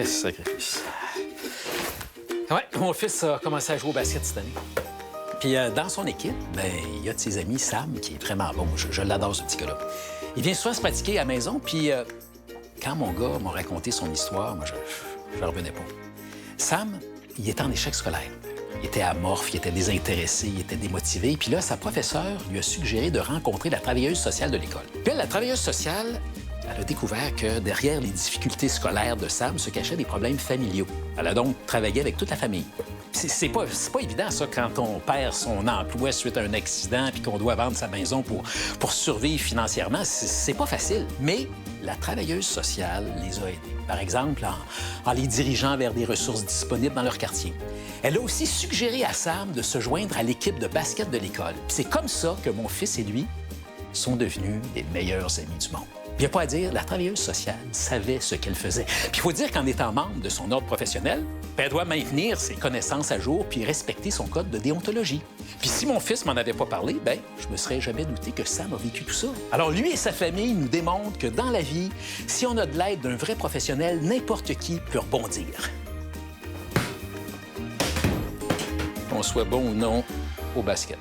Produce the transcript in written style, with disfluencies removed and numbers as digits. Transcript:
Sacrifice. Ouais, mon fils a commencé à jouer au basket cette année. Puis dans son équipe, ben, il y a de ses amis, Sam, qui est vraiment bon. Je l'adore, ce petit gars-là. Il vient souvent se pratiquer à la maison, puis quand mon gars m'a raconté son histoire, moi, je revenais pas. Sam, il était en échec scolaire. Il était amorphe, il était désintéressé, il était démotivé. Puis là, sa professeure lui a suggéré de rencontrer la travailleuse sociale de l'école. Puis elle, la travailleuse sociale, elle a découvert que derrière les difficultés scolaires de Sam se cachaient des problèmes familiaux. Elle a donc travaillé avec toute la famille. C'est pas évident, ça, quand on perd son emploi suite à un accident puis qu'on doit vendre sa maison pour survivre financièrement. C'est pas facile. Mais la travailleuse sociale les a aidés. Par exemple, en les dirigeant vers des ressources disponibles dans leur quartier. Elle a aussi suggéré à Sam de se joindre à l'équipe de basket de l'école. C'est comme ça que mon fils et lui sont devenus les meilleurs amis du monde. Il n'y a pas à dire, la travailleuse sociale savait ce qu'elle faisait. Puis il faut dire qu'en étant membre de son ordre professionnel, elle doit maintenir ses connaissances à jour puis respecter son code de déontologie. Puis si mon fils m'en avait pas parlé, ben je me serais jamais douté que Sam a vécu tout ça. Alors lui et sa famille nous démontrent que dans la vie, si on a de l'aide d'un vrai professionnel, n'importe qui peut rebondir. Qu'on soit bon ou non au basket.